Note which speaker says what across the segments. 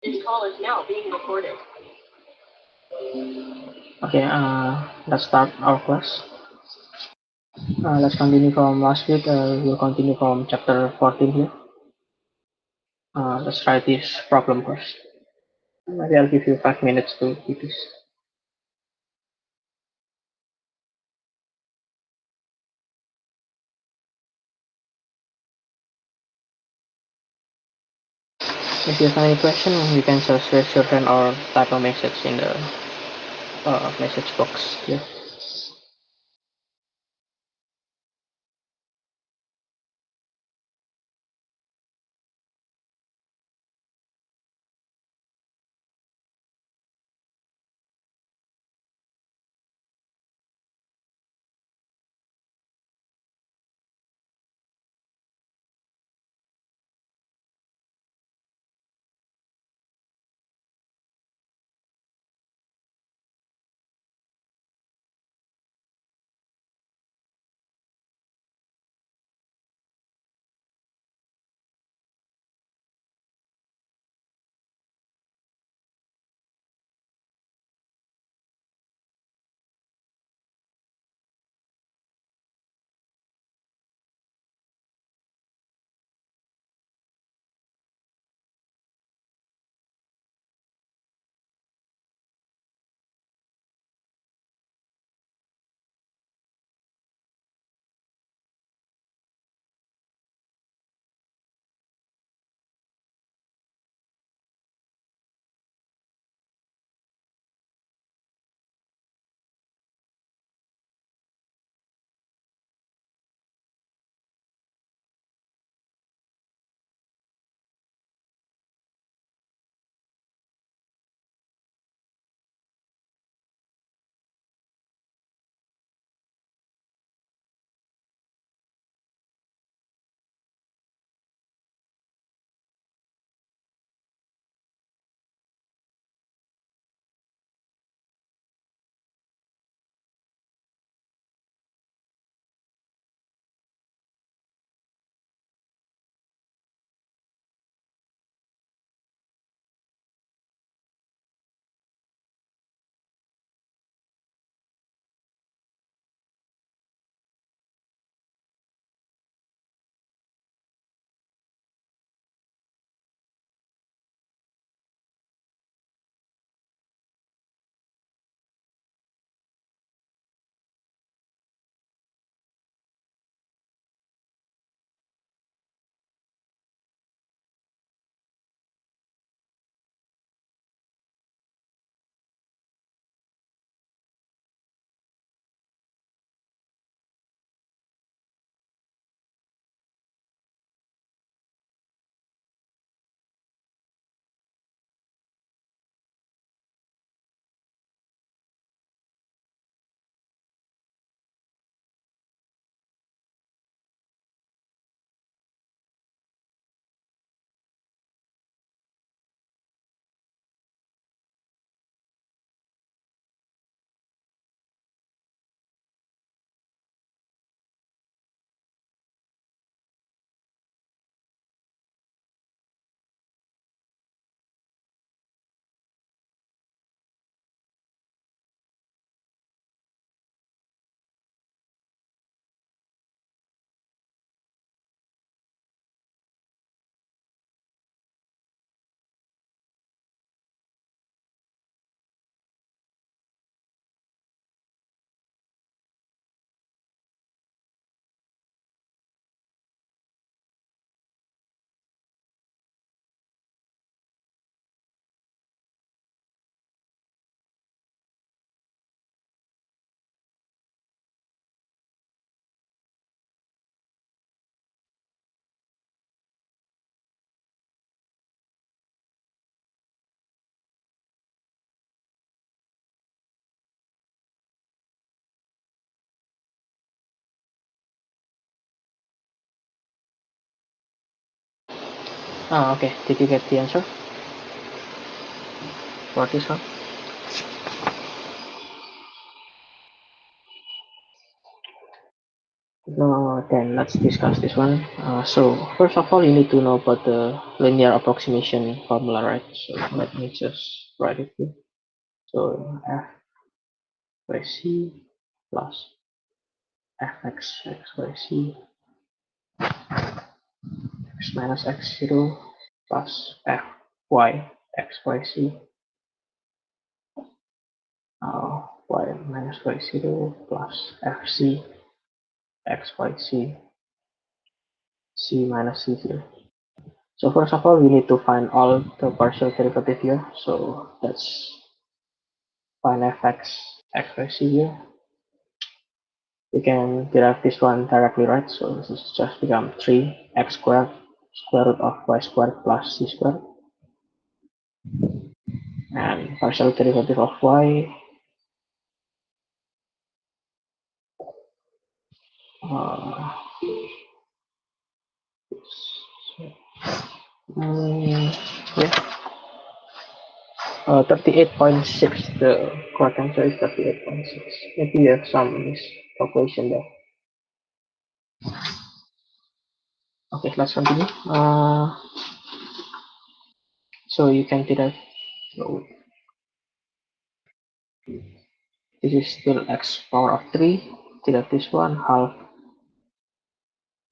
Speaker 1: This call is now being recorded.
Speaker 2: Okay, let's start our class. Let's continue from last week. We'll continue from chapter 14 here. Let's try this problem first. Maybe I'll give you 5 minutes to do this. If you have any question, you can just raise your hand or type a message in the message box here. Okay, did you get the answer for this one? Now then let's discuss this one. So first of all, you need to know about the linear approximation formula, right? So let me just write it here. So f by c plus fx x by c x minus x0 plus fy x by c y minus y0 plus fc x by c minus c0. So first of all, we need to find all the partial derivative here. So let's find fx x by c here. We can derive this one directly, right? So this is just become 3x squared square root of y squared plus c squared, and partial derivative of y uh, yeah, 38.6. The correct answer is 38.6. Maybe you have some miscalculation there. Okay, let's continue. So you can derive. So this is still x power of 3. Derive this one half.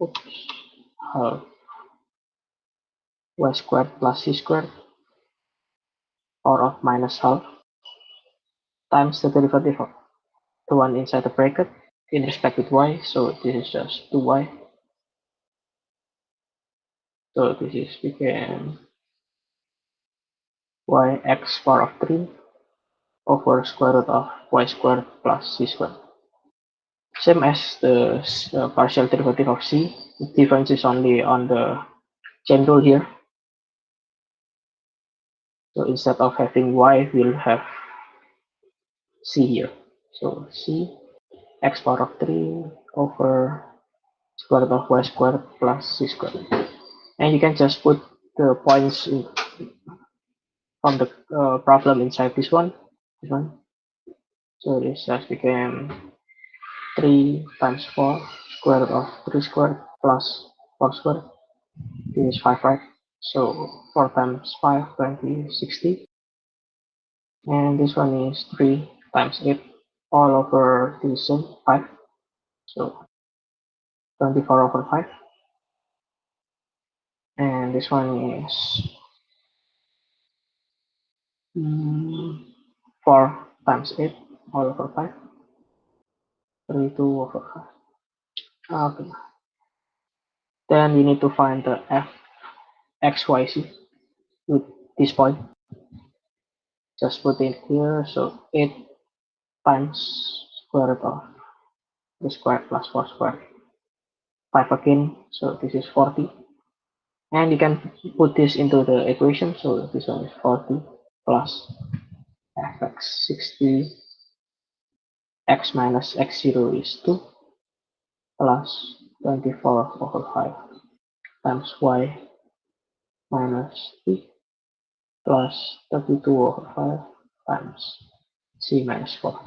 Speaker 2: Oops, half y squared plus c squared power of minus half times the derivative of the one inside the bracket in respect with y. So this is just 2y. So this is became y x power of 3 over square root of y squared plus c squared. Same as the partial derivative of c. The difference is only on the chain rule here. So instead of having y, we'll have c here. So c x power of 3 over square root of y squared plus c squared. And you can just put the points from the problem inside this one. So this just became 3 times 4 square root of 3 squared plus 4 squared. This is 5, right? So 4 times 5, 20, 60. And this one is 3 times 8 all over the same 5. So 24 over 5. And this one is 4 times 8 all over 5. 32 over 5. Okay. Then we need to find the f x y z with this point. Just put it here. So 8 times square root of the square plus 4 square. 5 again. So this is 40. And you can put this into the equation. So this one is 40 plus fx 60 x minus x0 is 2 plus 24 over 5 times y minus 3 plus 32 over 5 times c minus 4.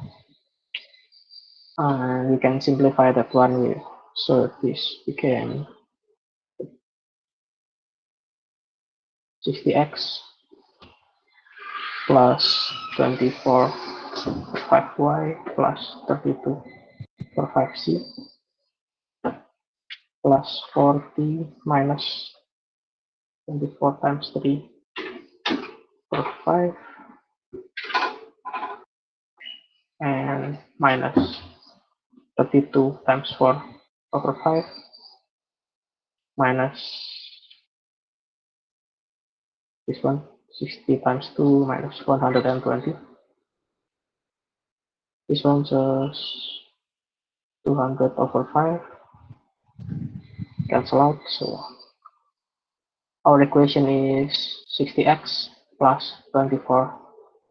Speaker 2: And we can simplify that one with, so this became 60x plus 24 for 5y plus 32 for 5c plus 40 minus 24 times 3 for 5 and minus 32 times 4 over 5 minus this one 60 times 2 minus 120. This one just 200 over 5 cancel out. So our equation is 60x plus 24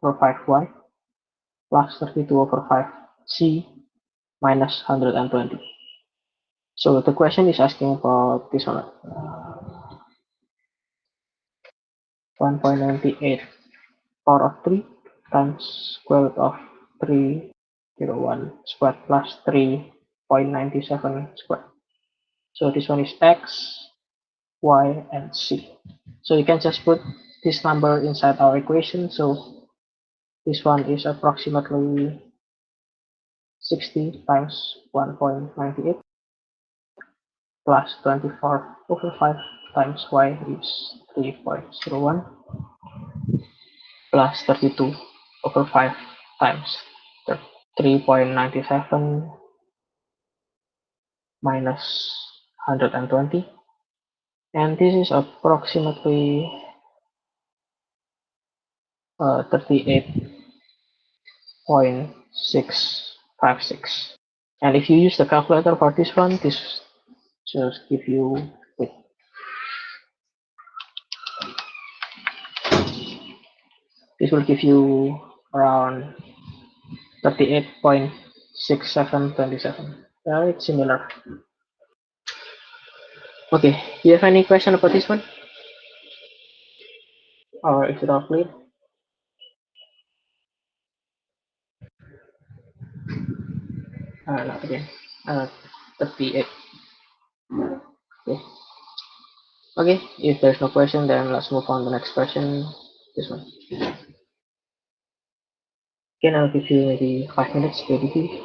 Speaker 2: over 5y plus 32 over 5c minus 120. So the question is asking about this one, 1.98 power of 3 times square root of 301 squared plus 3.97 squared. So this one is x, y, and c. So you can just put this number inside our equation. So this one is approximately 60 times 1.98 plus 24/5 times y is 3.01 plus 32/5 times 3.97 minus 120, and this is approximately 38.656. And if you use the calculator for this one, this just give you, wait, this will give you around 38.6727. Very similar. Okay, do you have any question about this one? Or is it all clear? Not again. 38. Okay. Okay, if there's no question, then let's move on to the next question. This one. Again, I'll give you maybe 5 minutes to review.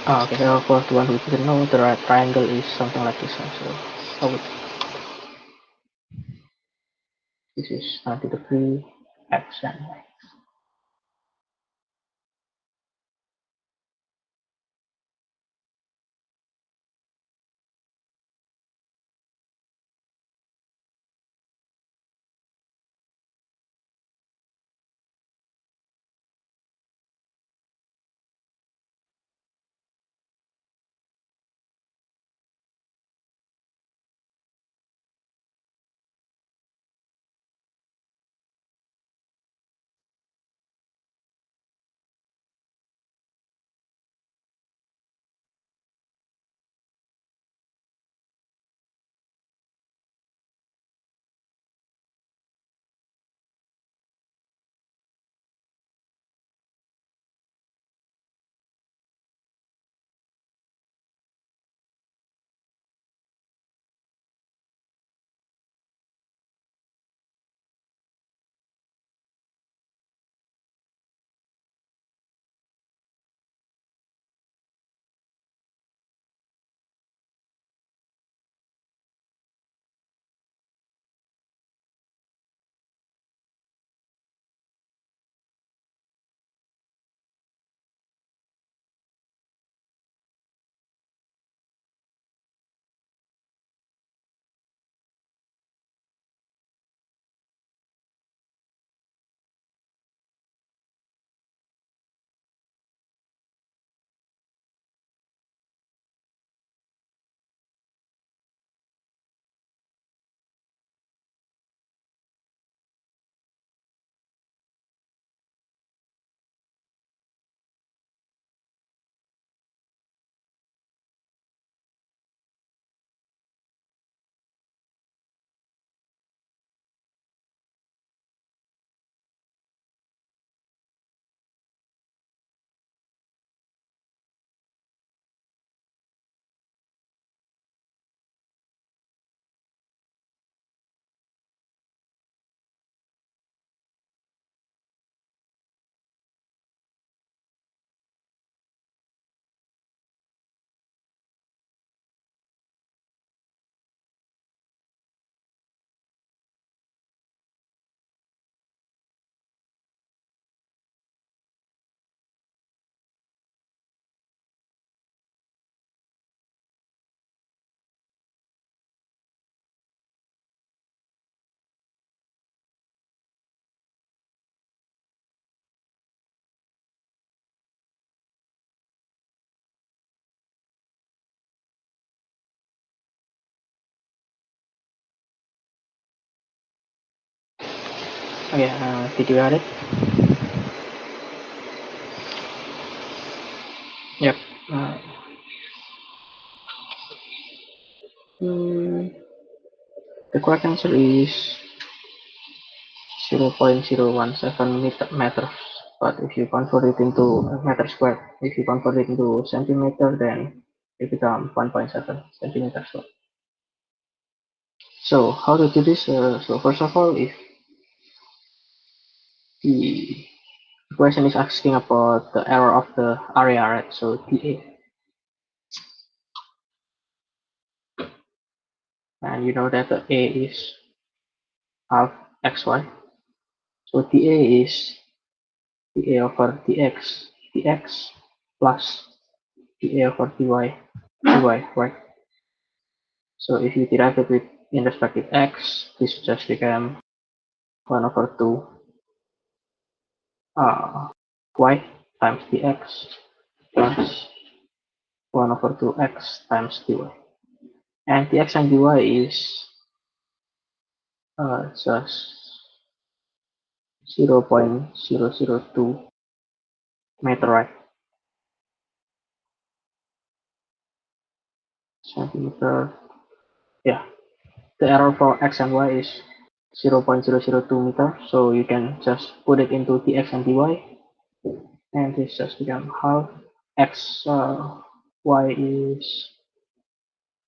Speaker 2: Okay, so for the one who didn't know, the right triangle is something like this one. So, oh, this is 90 degree x and y. Okay, did you add it? Yep. The correct answer is 0.017 meters. But if you convert it into meter squared, if you convert it into centimeter, then it becomes 1.7 centimeters squared. So how to do this? So first of all, if the question is asking about the error of the area, right? So dA, and you know that the A is half xy. So dA is dA over dx plus dA over dy, right? So if you derive it with in respect of x, this just become 1 over 2 y times dx plus 1 over 2x times dy. And dx and dy is just 0.002 meter, right? Centimeter. Yeah, the error for x and y is 0.002 meter. So you can just put it into dx and dy, and this just become half x. Y is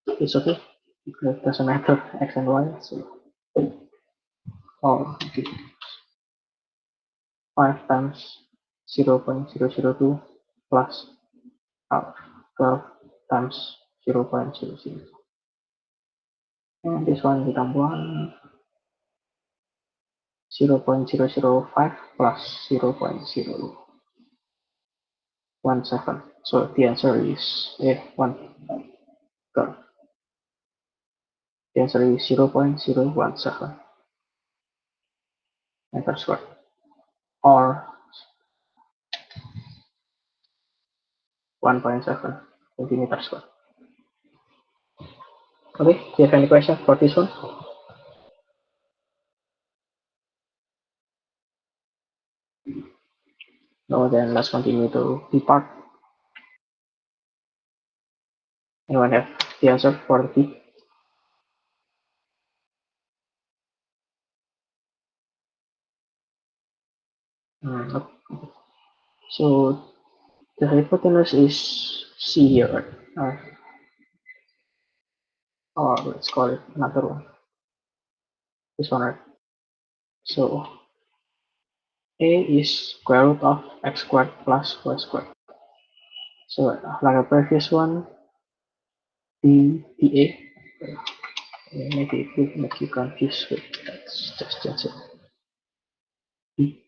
Speaker 2: it's okay. It doesn't matter x and y. So okay. 5 times 0.002 plus half 12 times 0.00. And this one become 0.005 plus 0.017. So the answer is 1. The answer is 0.017 meters squared or 1.7 centimeters squared. Okay, do you have any question for this one? No, then let's continue to B part. Anyone have the answer for the B? No. So the hypotenuse is C here, right? Or let's call it another one. This one, right? So A is square root of x squared plus y squared. So like a previous one, dA. Maybe it will make you confused with let's just change it. D.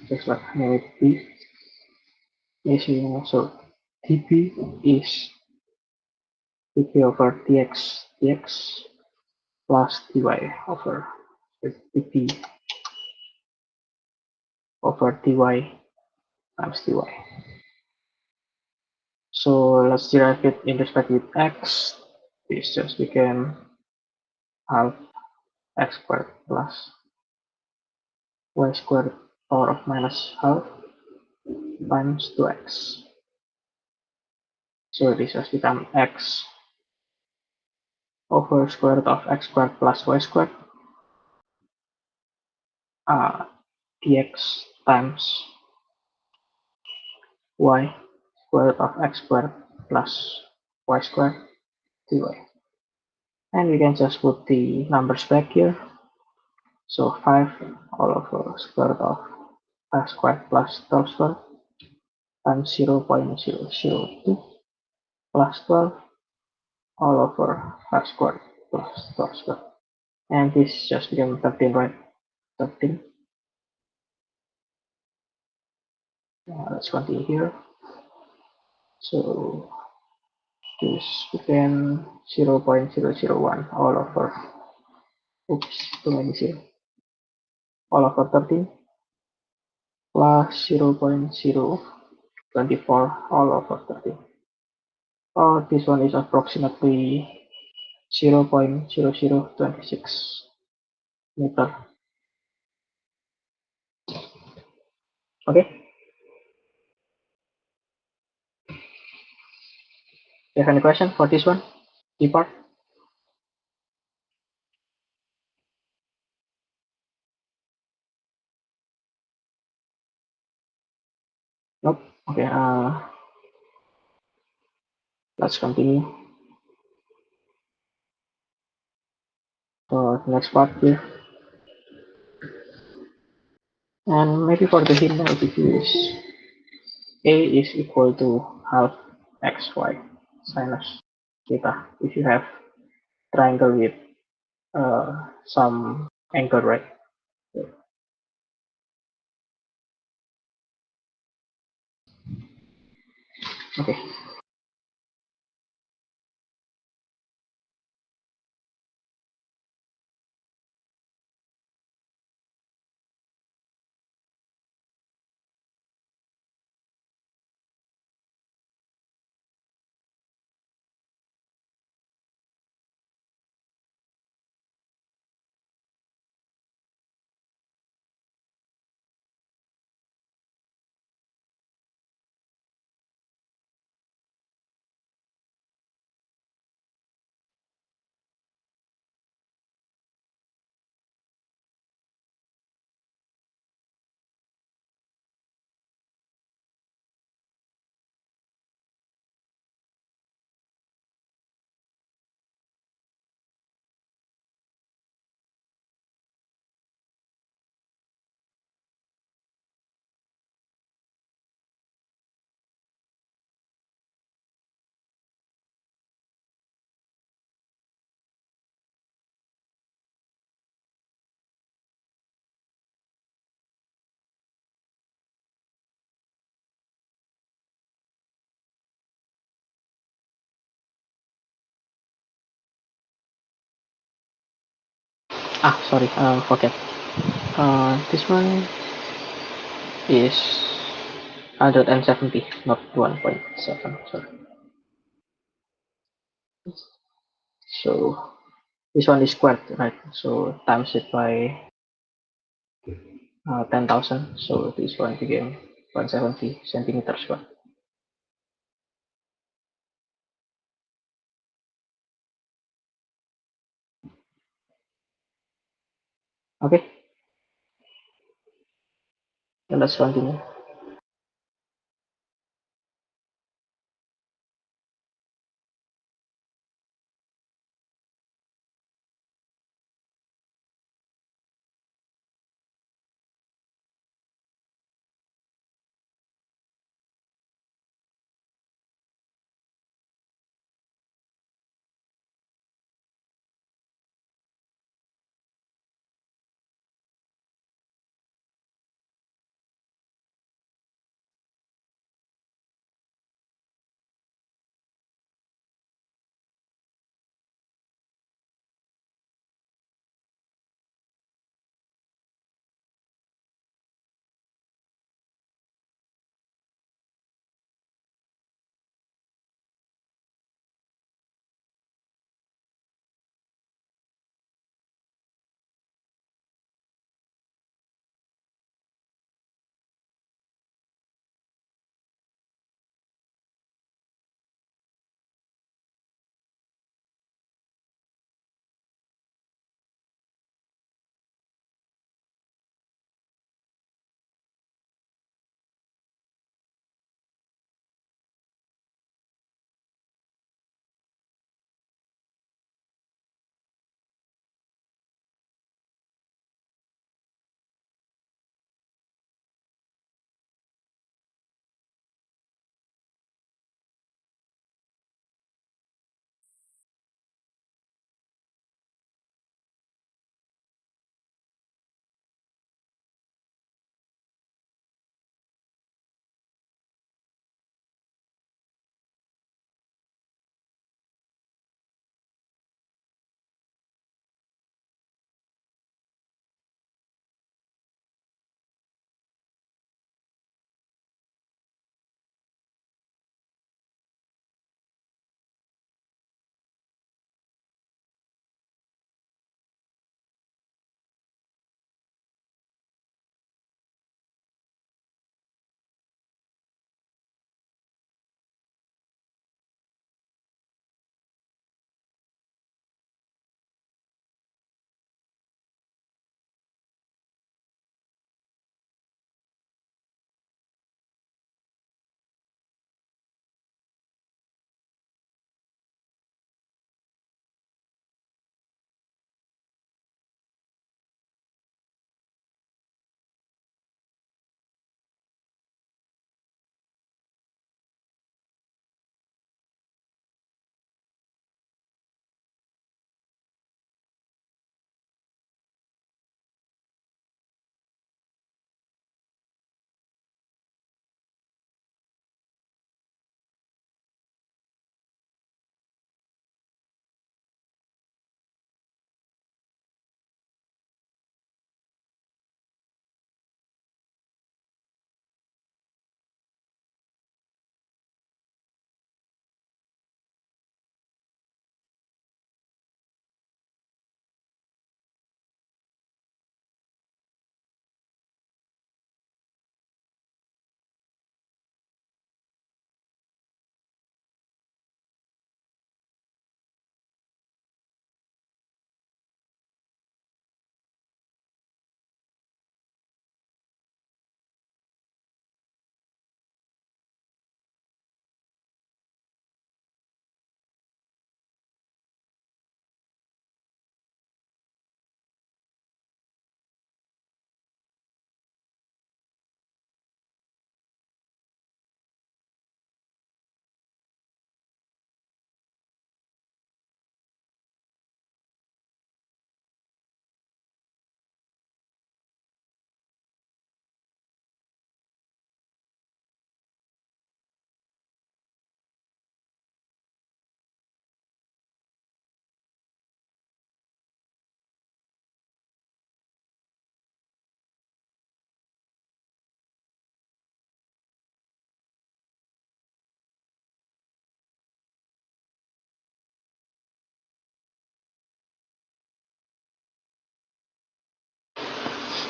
Speaker 2: Just like maybe B is so dB is dP over dx plus dy over dP over dy times dy. So let's derive it in respect with x. This just became half x squared plus y squared power of minus half times 2x. So this has become x over square root of x squared plus y squared dx times y square root of x squared plus y squared dy. And we can just put the numbers back here. So 5 all over square root of 5 squared plus 12 squared times 0.002 plus 12 all over 5 squared plus 12 squared. And this just became 13, right? 13. Let's continue here. So this became 0.001 all over, oops, too many 0, all over 13 plus 0.002 24 all over 13. Oh, this one is approximately 0.0026 meter. Okay, you have any question for this one? D part? Nope. Okay, let's continue. So next part here. And maybe for the hint now, if you use A is equal to half xy sinus theta. If you have triangle with some angle, right? Okay. Ah, sorry, forget. This one is 170, not 1.7. Sorry. So this one is squared, right? So times it by 10,000. So this one became 170 centimeters squared. Okay, and let's continue.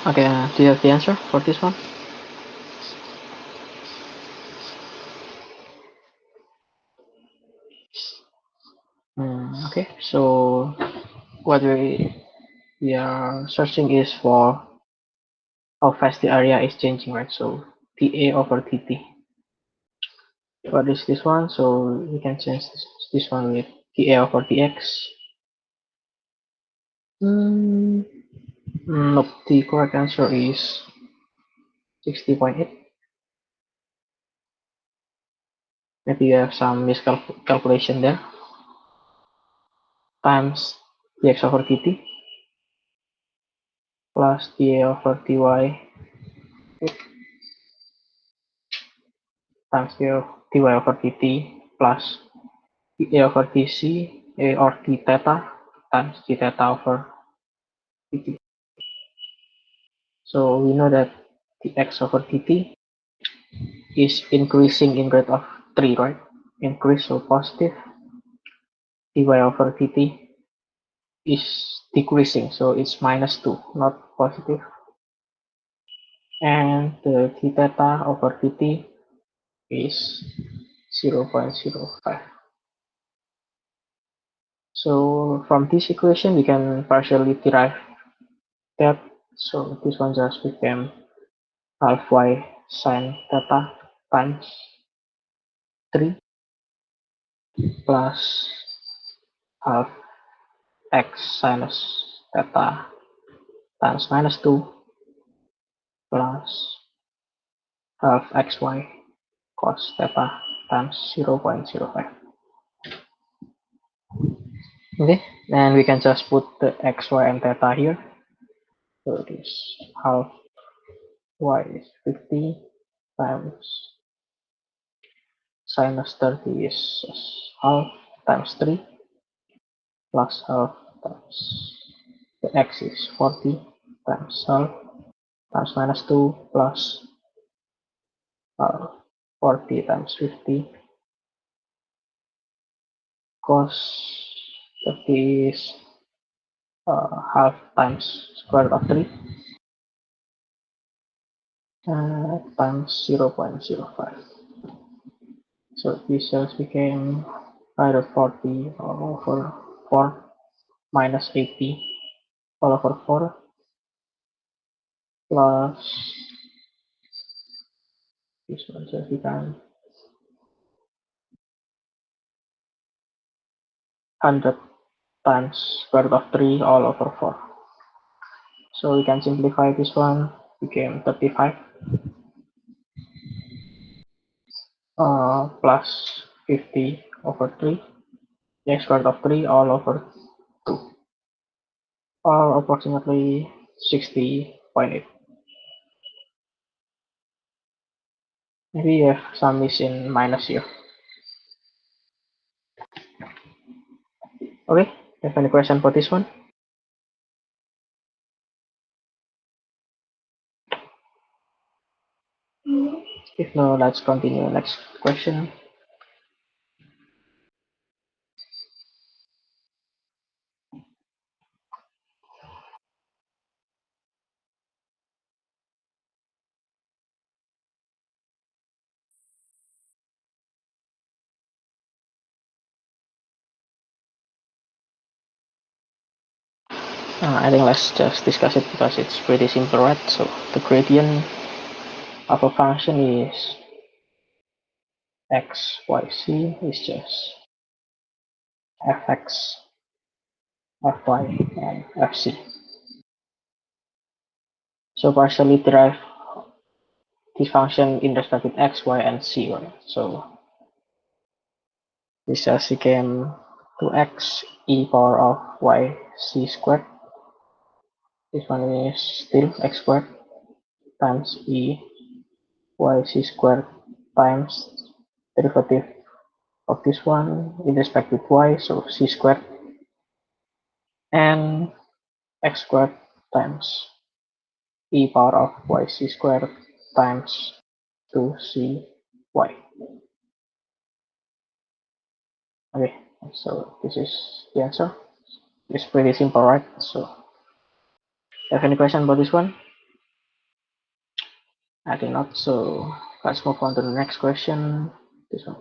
Speaker 2: Okay, do you have the answer for this one? Okay, so what we are searching is for how fast the area is changing, right? So TA over TT. What is this one? So we can change this one with TA over TX. Nope, the correct answer is 60.8. Maybe you have some miscalculation there. Times dx over dt plus dA over dy times dy over dt plus dA over dc or d theta times d theta over dt. So we know that dx over dt is increasing in rate of 3, right? Increase, so positive. Dy over dt is decreasing, so it's minus 2, not positive. And the d theta over dt is 0.05. So from this equation, we can partially derive that. So this one just became half y sine theta times 3 plus half x sinus theta times minus 2 plus half xy cos theta times 0.05. Okay, and we can just put the x, y, and theta here. So it is half y is 50 times sinus 30 is half times 3 plus half times the x is 40 times half times minus 2 plus half 40 times 50 cos 30 is half times square root of 3 times 0.05. So this just became either 40 all over 4 minus 80 all over 4 plus this one just become 100 times square root of 3 all over 4. So we can simplify this one, became 35 plus 50 over 3, x square root of 3 all over 2, or approximately 60.8. Maybe you have some miss in minus here. Okay, you have any question for this one? If no, let's continue. Next question. I think let's just discuss it because it's pretty simple, right? So the gradient of a function is x, y, c is just fx, fy, and fc. So partially derive this function in respect with x, y, and c, right? So this just became 2x e power of y c squared. This one is still x squared times e y c squared times derivative of this one in respect with y, so c squared, and x squared times e power of y c squared times 2cy. Okay, so this is the answer. It's pretty simple, right? So, have any question about this one? I think not. So let's move on to the next question. This one.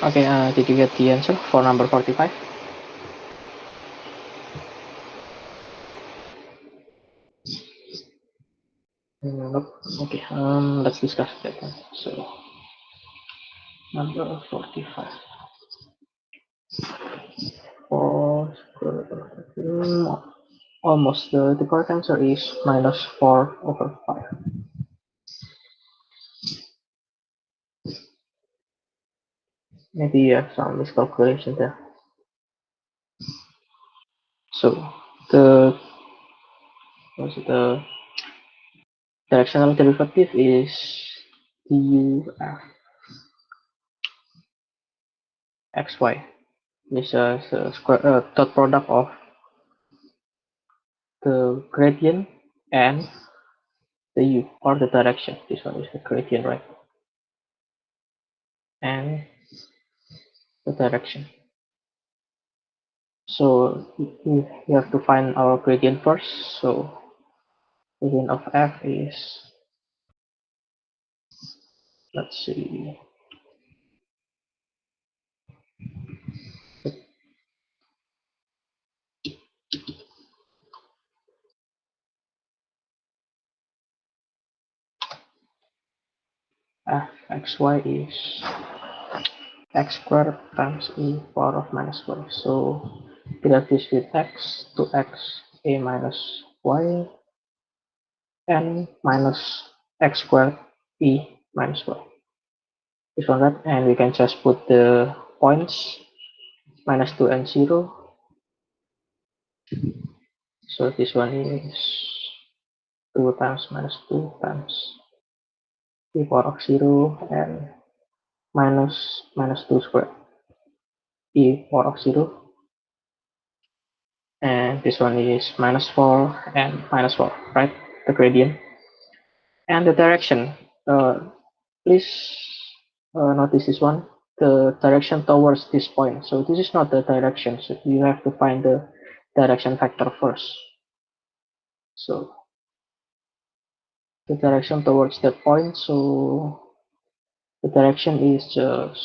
Speaker 2: Okay, did you get the answer for number 45? Nope. Okay, let's discuss that one. So, number 45. For almost the correct answer is minus 4 over 5. Maybe you have some miscalculation there. So, the the directional derivative is duf xy. This is a dot product of the gradient and the u, or the direction. This one is the gradient, right? And the direction. So we have to find our gradient first. So gradient of f is, let's see, f xy is x squared times e power of minus y. So we have this with x to x a minus y and minus x squared e minus y. This one, right? And we can just put the points minus 2 and 0. So this one is 2 times minus 2 times e power of 0 and minus 2 squared e power of 0. And this one is minus 4 and minus 4, right? The gradient. And the direction. Please notice this one. The direction towards this point. So this is not the direction. So you have to find the direction factor first. So the direction towards that point. So the direction is just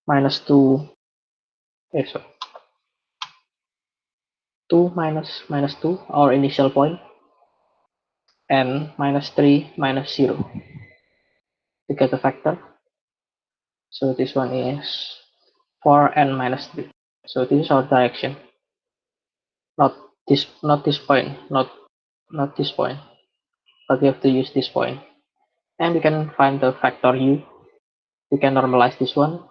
Speaker 2: minus 2. So 2 minus 2, our initial point, and minus 3 minus 0 to get the factor. So this one is 4 and minus 3. So this is our direction. Not this point, not this point, but we have to use this point. And we can find the factor u. We can normalize this one.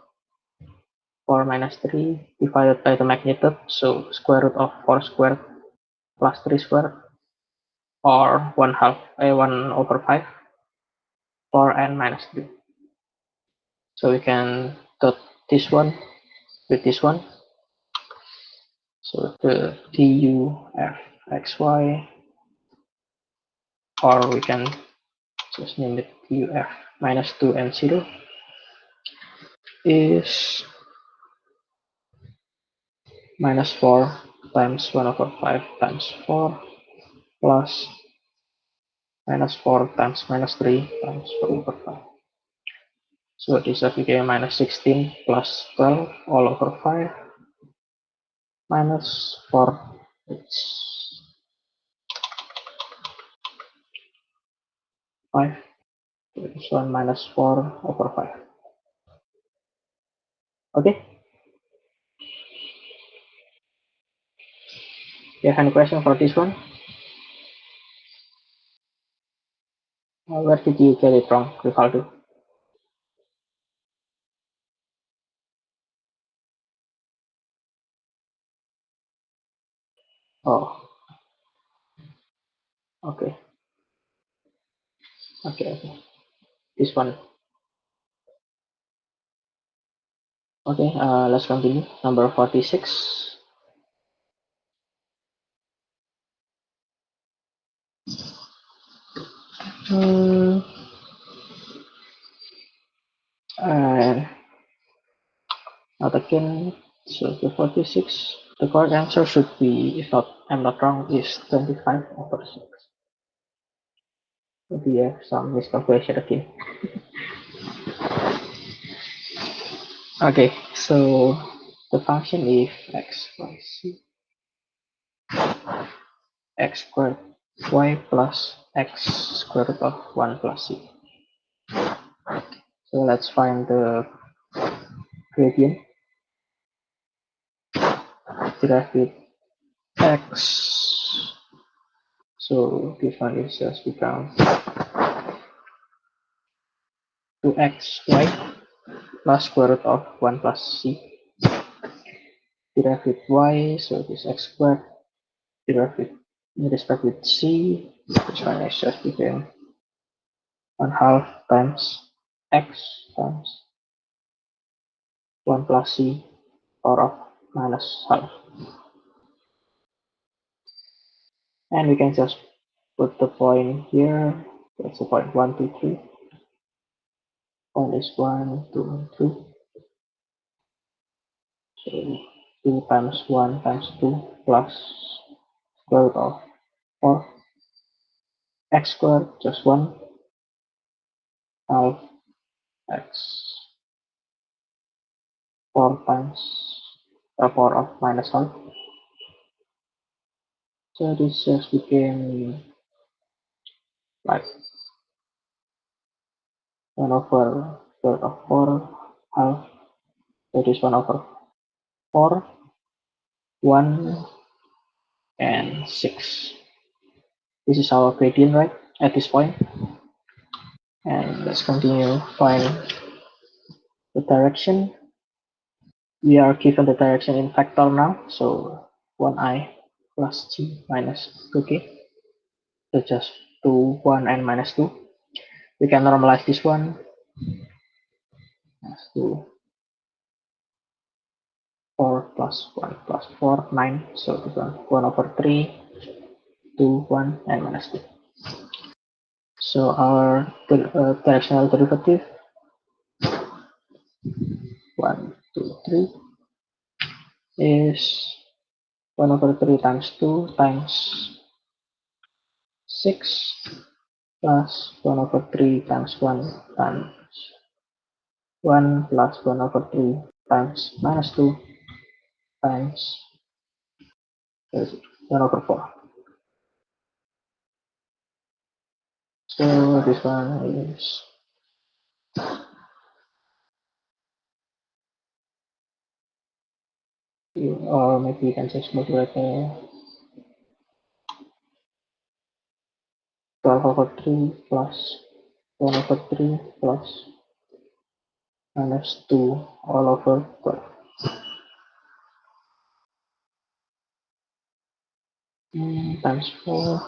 Speaker 2: 4 minus 3 divided by the magnitude, so square root of 4 squared plus 3 squared, or 1 over 5, 4 and minus 3. So we can dot this one with this one. So the duf(xy), or we can just name it duf minus 2 and 0, is minus 4 times 1 over 5 times 4 plus minus 4 times minus 3 times 4 over 5. So this became minus 16 plus 12 all over 5 minus 4. It's 5. This one minus 4 over 5. Okay. You have any question for this one? Where did you get it wrong, Rivaldo? Oh, okay. Okay. This one. Okay, let's continue. Number 46. Hmm. Uh, Not again. So the 46. The correct answer should be, if not, I'm not wrong, is 25 over 6. Maybe some miscalculation again. Okay, so the function is x y c x squared y plus x square root of 1 plus c. So let's find the gradient derived with x. So this one is just become 2xy plus square root of 1 plus c. Derived with y, so this x squared derived with in respect with c. This one is just became 1/2 times x times 1 plus c power of minus half. And we can just put the point here. That's the point 1, 2, 3. Point is 1, 2, 3. So 2 times 1 times 2 plus square root of 4 x squared just 1 half x 4 times the power of minus half. So this just became like 1 over square root of 4 half. That is 1 over 4, 1 and 6. This is our gradient, right, at this point. And let's continue find the direction. We are given the direction in factor now, so 1i plus g minus 2k. So just 2, 1 and minus 2. We can normalize this one as 2, 4 plus 1 plus 4, 9. So this one 1 over 3, 2, 1 and minus 2. So our directional derivative 1, 2, 3 is 1 over 3 times 2 times 6 plus 1 over 3 times 1 times 1 plus 1 over 3 times minus 2 times 1 over 4. So this one is or maybe you can just multiply 12 over 3 plus 1 over 3 plus minus 2 all over 12. Times 4.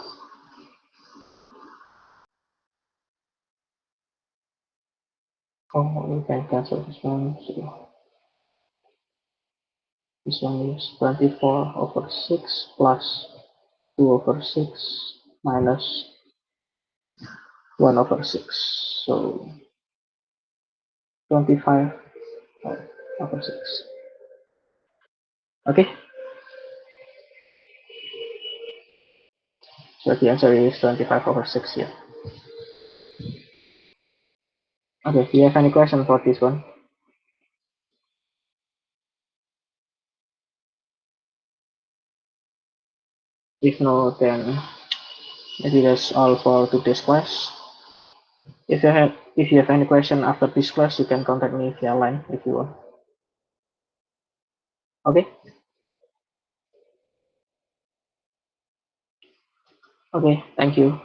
Speaker 2: Oh, we can cancel this one. So this one is 24 over 6 plus 2 over 6 minus 1 over 6. So 25 over 6. Okay, so the answer is 25 over 6 here. Okay, do you have any question for this one? If no, then maybe that's all for today's class. If you have any question after this class, you can contact me via line if you want. Okay? Okay, thank you.